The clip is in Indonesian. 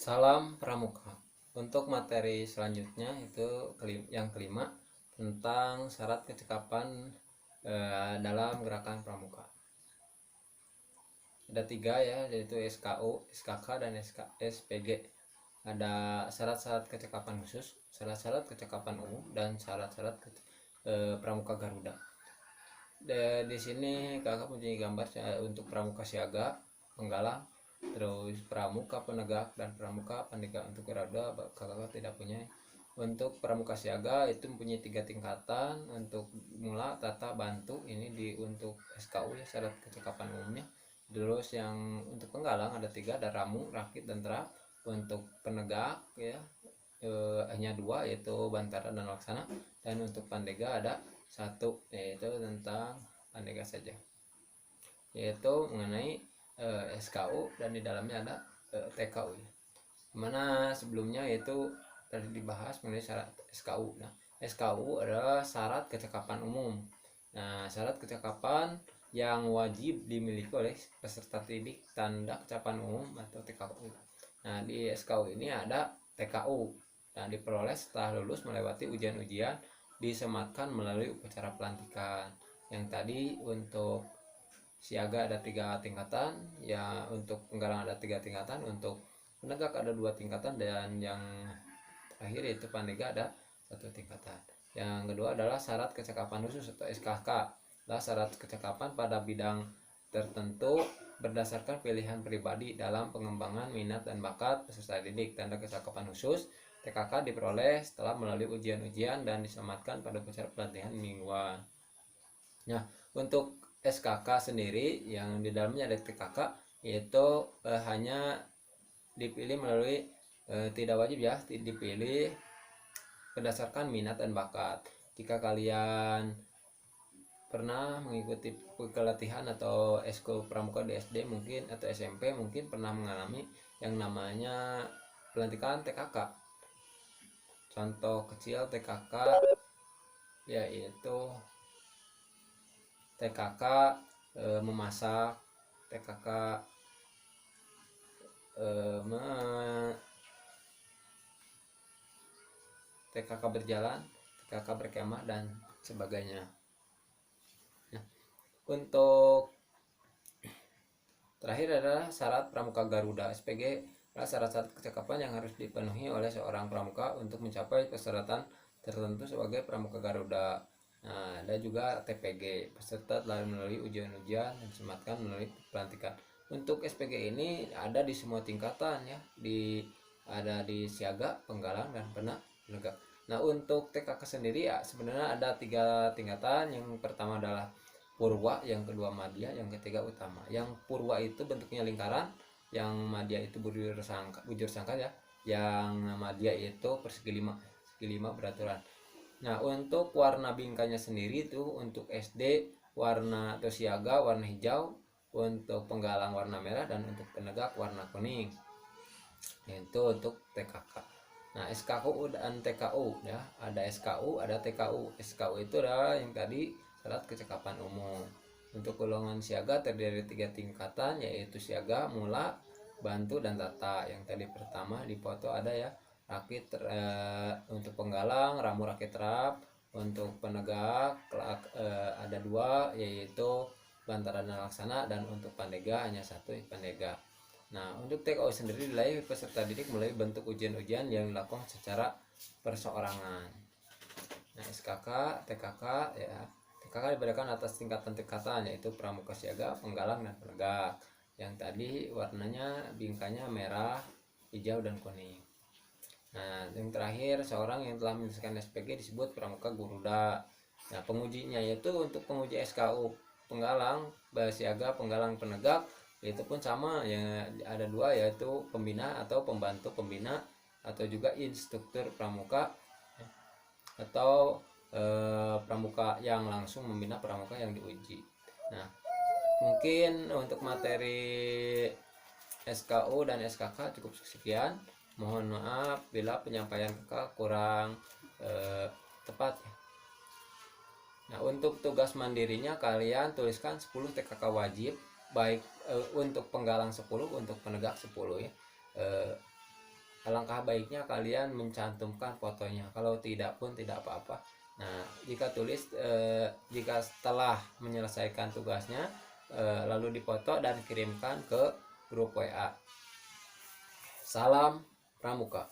Salam Pramuka. Untuk materi selanjutnya itu yang kelima tentang syarat kecakapan dalam gerakan pramuka. Ada tiga ya, yaitu SKU, SKK, dan SPG. Ada syarat-syarat kecakapan khusus, syarat-syarat kecakapan umum, dan syarat-syarat pramuka Garuda. Di sini kakak punya gambar untuk pramuka siaga, penggalang, terus pramuka penegak, dan pramuka pandega. Untuk Garuda kakak tidak punya. Untuk pramuka siaga itu mempunyai 3 tingkatan. Untuk mula, tata, bantu, ini untuk SKU ya, syarat kecakapan umumnya. Terus yang untuk penggalang ada 3, ada ramu, rakit, dan terap. Untuk penegak ya hanya 2, yaitu bantara dan laksana. Dan untuk pandega ada 1, yaitu tentang pandega saja, yaitu mengenai SKU, dan di dalamnya ada TKU ya. Mana sebelumnya itu tadi dibahas mengenai syarat SKU. Nah, SKU adalah syarat kecakapan umum. Nah, syarat kecakapan yang wajib dimiliki oleh peserta didik tanda kecakapan umum atau TKU. Nah, di SKU ini ada TKU. Nah, diperoleh setelah lulus melewati ujian-ujian disematkan melalui upacara pelantikan. Yang tadi untuk siaga ada 3 tingkatan ya, untuk penggalang ada 3 tingkatan, untuk penegak ada 2 tingkatan, dan yang terakhir yaitu pandega ada 1 tingkatan. Yang kedua adalah syarat kecakapan khusus atau SKK. Adalah syarat kecakapan pada bidang tertentu berdasarkan pilihan pribadi dalam pengembangan minat dan bakat peserta didik. Tanda kecakapan khusus TKK diperoleh setelah melalui ujian-ujian dan disematkan pada upacara pelatihan mingguan. Nah, untuk SKK sendiri yang di dalamnya ada TKK, yaitu hanya dipilih melalui tidak wajib ya, dipilih berdasarkan minat dan bakat. Jika kalian pernah mengikuti pelatihan atau eskul pramuka di SD mungkin atau SMP, mungkin pernah mengalami yang namanya pelantikan TKK. Contoh kecil TKK yaitu TKK memasak, TKK TKK berjalan, TKK berkemah, dan sebagainya. Nah, untuk terakhir adalah syarat pramuka Garuda. SPG adalah syarat-syarat kecakapan yang harus dipenuhi oleh seorang pramuka untuk mencapai persyaratan tertentu sebagai pramuka Garuda. Nah, ada juga TPG, peserta telah melalui ujian-ujian dan disematkan melalui pelantikan. Untuk SPG ini ada di semua tingkatan ya, ada di siaga, penggalang, dan penegak. Nah, untuk TKK sendiri ya sebenarnya ada 3 tingkatan. Yang pertama adalah purwa, yang kedua madya, yang ketiga utama. Yang purwa itu bentuknya lingkaran, yang madya itu bujur sangkar ya, yang madya itu persegi 5 beraturan. Nah, untuk warna bingkanya sendiri itu untuk SD warna atau siaga warna hijau, untuk penggalang warna merah, dan untuk penegak warna kuning. Itu untuk TKK. Nah, SKU dan TKU ya, ada SKU, ada TKU. SKU itu adalah yang tadi syarat kecakapan umum. Untuk golongan siaga terdiri dari 3 tingkatan, yaitu siaga, mula, bantu, dan tata. Yang tadi pertama di foto ada ya, rakit untuk penggalang, ramu, rakit, terap. Untuk penegak ada 2, yaitu bantara dan laksana, dan untuk pandega hanya 1, pandega. Nah, untuk TKU sendiri nilai peserta didik mulai bentuk ujian-ujian yang dilakukan secara perseorangan. Nah, SKK, TKK ya. TKK dibedakan atas tingkatan-tingkatan, yaitu pramuka siaga, penggalang, dan penegak. Yang tadi warnanya bingkanya merah, hijau, dan kuning. Nah, yang terakhir seorang yang telah menyelesaikan SPG disebut pramuka Garuda. Nah, pengujinya yaitu untuk penguji SKU penggalang, siaga, penggalang, penegak, itu pun sama ya, ada 2, yaitu pembina atau pembantu pembina, atau juga instruktur pramuka, atau pramuka yang langsung membina pramuka yang diuji. Nah, mungkin untuk materi SKU dan SKK cukup sekian. Mohon maaf bila penyampaian kakak kurang tepat. Nah, untuk tugas mandirinya kalian tuliskan 10 TKK wajib, baik untuk penggalang 10, untuk penegak 10 ya. alangkah baiknya kalian mencantumkan fotonya. Kalau tidak pun tidak apa-apa. Nah, jika setelah menyelesaikan tugasnya lalu dipoto dan kirimkan ke grup WA. Salam Pramuka.